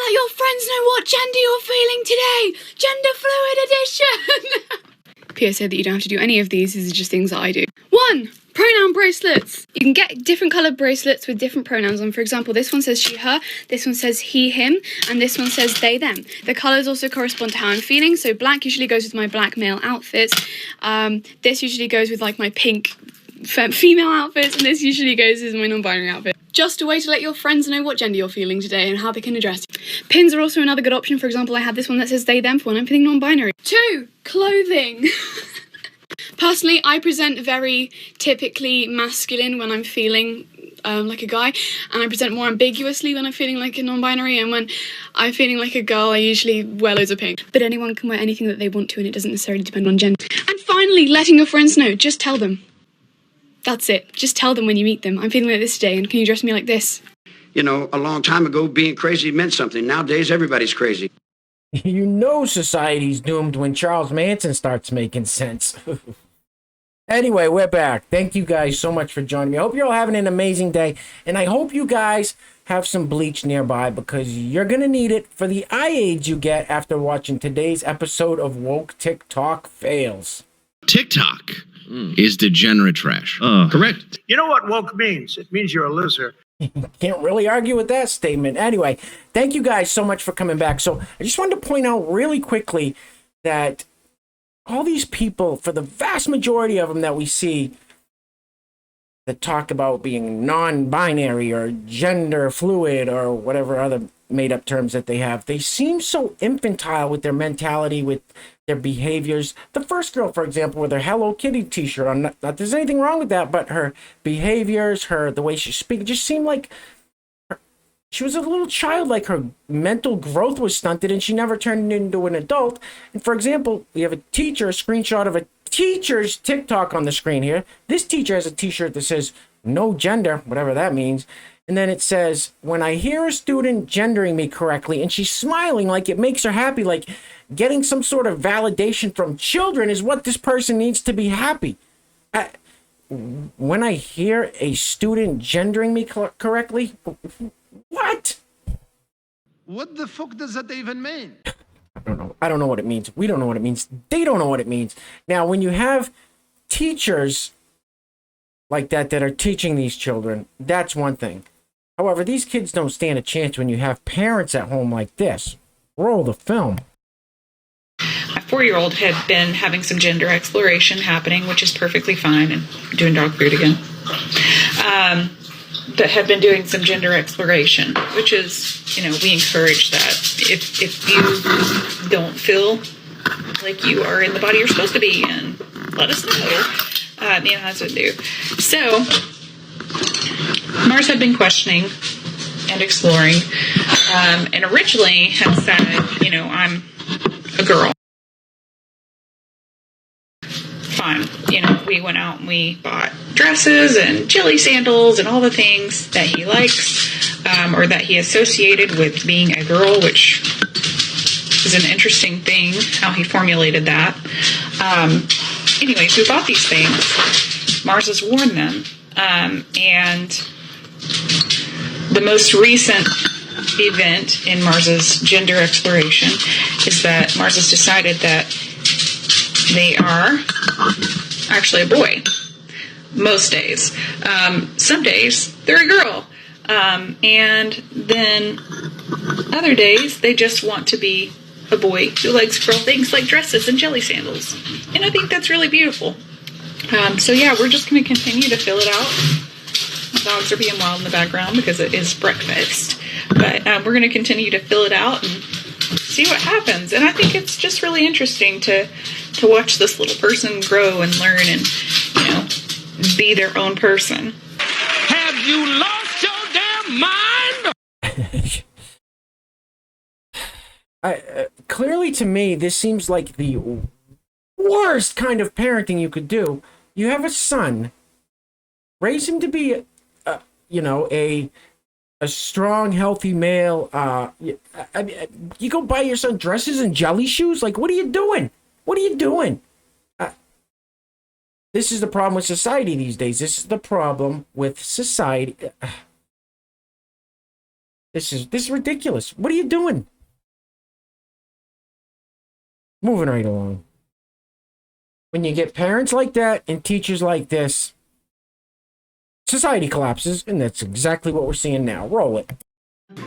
let your friends know what gender you're feeling today. Gender fluid edition. PSA that you don't have to do any of these. These are just things that I do. 1. Pronoun bracelets. You can get different coloured bracelets with different pronouns on. For example, this one says she, her, this one says he, him, and this one says they, them. The colours also correspond to how I'm feeling. So black usually goes with my black male outfits. This usually goes with like my pink female outfits, and this usually goes as my non-binary outfit. Just a way to let your friends know what gender you're feeling today and how they can address you. Pins are also another good option. For example, I have this one that says they, them for when I'm feeling non-binary. 2. Clothing. Personally, I present very typically masculine when I'm feeling like a guy, and I present more ambiguously when I'm feeling like a non-binary, and when I'm feeling like a girl, I usually wear loads of pink. But anyone can wear anything that they want to, and it doesn't necessarily depend on gender. And finally, letting your friends know. Just tell them. That's it. Just tell them when you meet them. I'm feeling like this today, and can you dress me like this? You know, a long time ago, being crazy meant something. Nowadays, everybody's crazy. You know society's doomed when Charles Manson starts making sense. Anyway, we're back. Thank you guys so much for joining me. I hope you're all having an amazing day, and I hope you guys have some bleach nearby, because you're going to need it for the eye aids you get after watching today's episode of Woke TikTok Fails. TikTok is degenerate trash. Correct. You know what woke means? It means you're a loser. Can't really argue with that statement. Anyway, thank you guys so much for coming back. So I just wanted to point out really quickly that all these people, for the vast majority of them that we see that talk about being non-binary or gender fluid or whatever other made-up terms that they have, they seem so infantile with their mentality, with their behaviors. The first girl, for example, with her Hello Kitty t-shirt on, not there's anything wrong with that, but her behaviors, the way she speaks, just seemed like she was a little child, like her mental growth was stunted and she never turned into an adult. And for example, we have a screenshot of a teacher's TikTok on the screen here. This teacher has a t-shirt that says no gender, whatever that means. And then it says, when I hear a student gendering me correctly, and she's smiling like it makes her happy, like getting some sort of validation from children is what this person needs to be happy. When I hear a student gendering me correctly, what? What the fuck does that even mean? I don't know. I don't know what it means. We don't know what it means. They don't know what it means. Now, when you have teachers like that are teaching these children, that's one thing. However, these kids don't stand a chance when you have parents at home like this. Roll the film. My 4-year-old had been having some gender exploration happening, which is perfectly fine, and doing dog food again. But had been doing some gender exploration, which is, we encourage that. If you don't feel like you are in the body you're supposed to be in, let us know. Me and husband do. So, Mars had been questioning and exploring, and originally had said, I'm a girl. Fine. We went out and we bought dresses and jelly sandals and all the things that he likes, or that he associated with being a girl, which is an interesting thing, how he formulated that. Anyways, we bought these things. Mars has worn them. And the most recent event in Mars's gender exploration is that Mars has decided that they are actually a boy. Most days. Some days, they're a girl. And then other days, they just want to be a boy who likes girl things like dresses and jelly sandals. And I think that's really beautiful. So yeah, we're just going to continue to fill it out. The dogs are being wild in the background because it is breakfast. But we're going to continue to fill it out and see what happens. And I think it's just really interesting to watch this little person grow and learn and, be their own person. Have you lost your damn mind? Clearly to me, this seems like the worst kind of parenting you could do. You have a son, raise him to be, a strong, healthy male. You go buy your son dresses and jelly shoes? Like, what are you doing? What are you doing? This is the problem with society these days. This is the problem with society. This is ridiculous. What are you doing? Moving right along. When you get parents like that and teachers like this, society collapses, and that's exactly what we're seeing now. Roll it.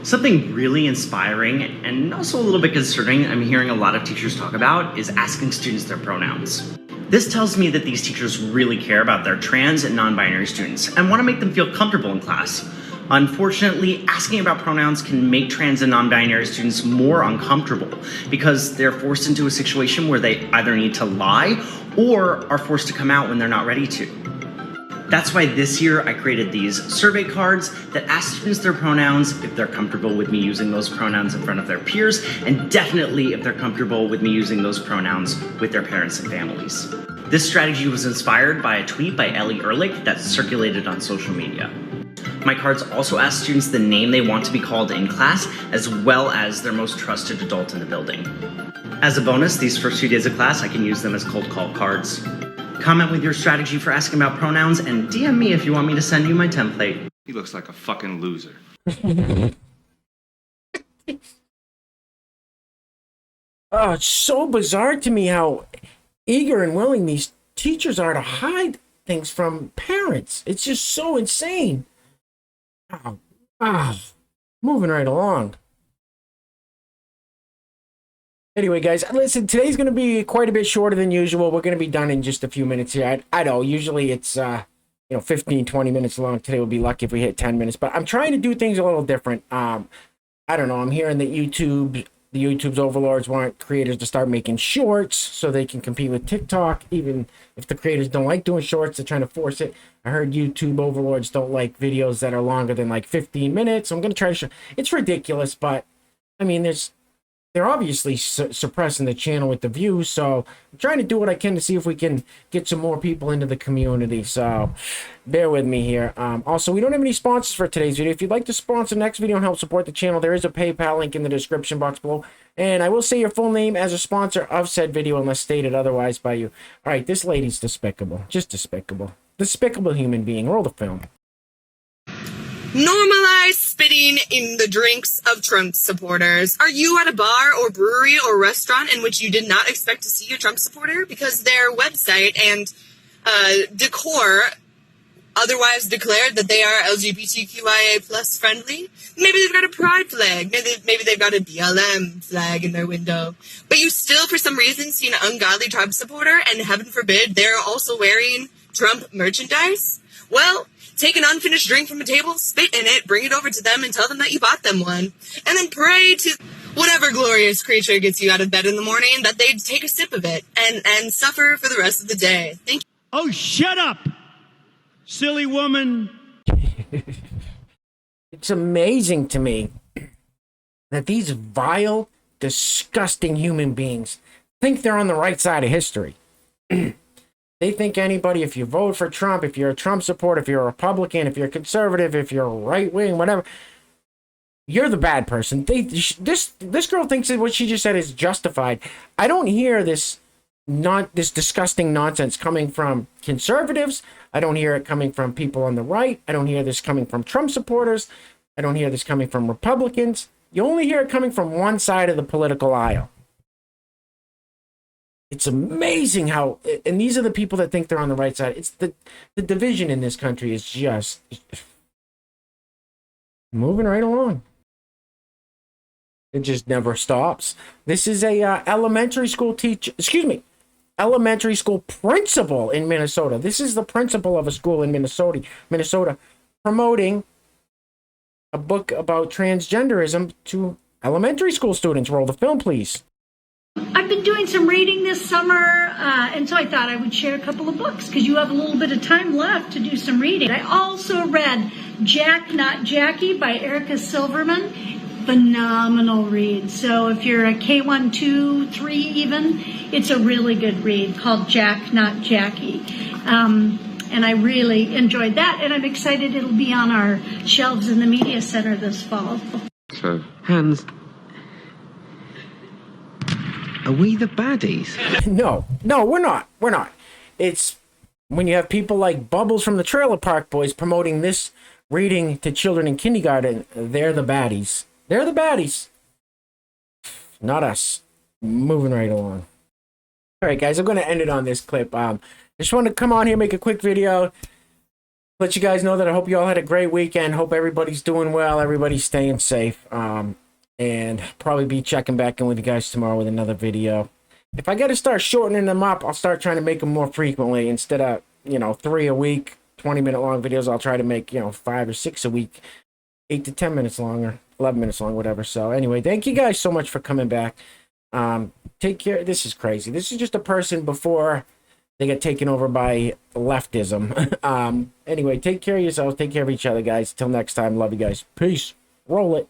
Something really inspiring and also a little bit concerning I'm hearing a lot of teachers talk about is asking students their pronouns. This tells me that these teachers really care about their trans and non-binary students and want to make them feel comfortable in class. Unfortunately, asking about pronouns can make trans and non-binary students more uncomfortable because they're forced into a situation where they either need to lie or are forced to come out when they're not ready to. That's why this year I created these survey cards that ask students their pronouns, if they're comfortable with me using those pronouns in front of their peers, and definitely if they're comfortable with me using those pronouns with their parents and families. This strategy was inspired by a tweet by Ellie Ehrlich that circulated on social media. My cards also ask students the name they want to be called in class, as well as their most trusted adult in the building. As a bonus, these first few days of class, I can use them as cold call cards. Comment with your strategy for asking about pronouns and DM me if you want me to send you my template. He looks like a fucking loser. Oh, it's so bizarre to me how eager and willing these teachers are to hide things from parents. It's just so insane. Moving right along. Anyway, guys, listen, today's going to be quite a bit shorter than usual. We're going to be done in just a few minutes here. I know, usually it's, 15, 20 minutes long. Today we'll be lucky if we hit 10 minutes. But I'm trying to do things a little different. I don't know. I'm hearing that YouTube's overlords want creators to start making shorts so they can compete with TikTok. Even if the creators don't like doing shorts, they're trying to force it. I heard YouTube overlords don't like videos that are longer than like 15 minutes. So I'm going to try to show. It's ridiculous, but I mean, they're obviously suppressing the channel with the views, so I'm trying to do what I can to see if we can get some more people into the community, so bear with me here. Also, we don't have any sponsors for today's video. If you'd like to sponsor the next video and help support the channel, there is a PayPal link in the description box below, and I will say your full name as a sponsor of said video unless stated otherwise by you. All right, this lady's despicable. Just despicable. Despicable human being. Roll the film. Normalize spitting in the drinks of Trump supporters. Are you at a bar or brewery or restaurant in which you did not expect to see a Trump supporter because their website and decor otherwise declared that they are LGBTQIA plus friendly? Maybe they've got a pride flag. Maybe they've got a BLM flag in their window. But you still, for some reason, see an ungodly Trump supporter, and heaven forbid, they're also wearing Trump merchandise? Well, take an unfinished drink from a table, spit in it, bring it over to them, and tell them that you bought them one. And then pray to whatever glorious creature gets you out of bed in the morning that they'd take a sip of it and suffer for the rest of the day. Thank you. Oh, shut up, silly woman. It's amazing to me that these vile, disgusting human beings think they're on the right side of history. They think anybody, if you vote for Trump, if you're a Trump supporter, if you're a Republican, if you're a conservative, if you're right-wing, whatever, you're the bad person. This girl thinks that what she just said is justified. I don't hear this disgusting nonsense coming from conservatives. I don't hear it coming from people on the right. I don't hear this coming from Trump supporters. I don't hear this coming from Republicans. You only hear it coming from one side of the political aisle. It's amazing how, and these are the people that think they're on the right side. It's the division in this country is just moving right along. It just never stops. This is a elementary school principal in Minnesota. This is the principal of a school in Minnesota, promoting a book about transgenderism to elementary school students. Roll the film, please. I've been doing some reading this summer, and so I thought I would share a couple of books because you have a little bit of time left to do some reading. I also read Jack, Not Jackie by Erica Silverman. Phenomenal read. So if you're a K1, 2, 3 even, it's a really good read called Jack, Not Jackie. And I really enjoyed that, and I'm excited it'll be on our shelves in the media center this fall. So, Hans, are we the baddies? No, we're not. We're not. It's when you have people like Bubbles from the Trailer Park Boys promoting this reading to children in kindergarten, they're the baddies. They're the baddies. Not us. Moving right along. All right, guys, I'm going to end it on this clip. Just want to come on here, make a quick video, let you guys know that I hope you all had a great weekend. Hope everybody's doing well, everybody's staying safe, and probably be checking back in with you guys tomorrow with another video. If I got to start shortening them up, I'll start trying to make them more frequently. Instead of, 3 a week, 20-minute long videos, I'll try to make, 5 or 6 a week, 8 to 10 minutes long, or 11 minutes long, whatever. So anyway, thank you guys so much for coming back. Take care. This is crazy. This is just a person before they get taken over by leftism. Anyway, take care of yourselves. Take care of each other, guys. Till next time. Love you guys. Peace. Roll it.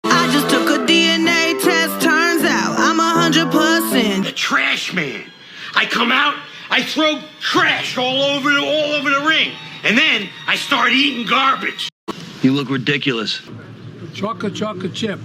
I just took a DNA test. Turns out I'm 100%. The trash man. I come out, I throw trash all over the ring, and then I start eating garbage. You look ridiculous. Chocolate chip.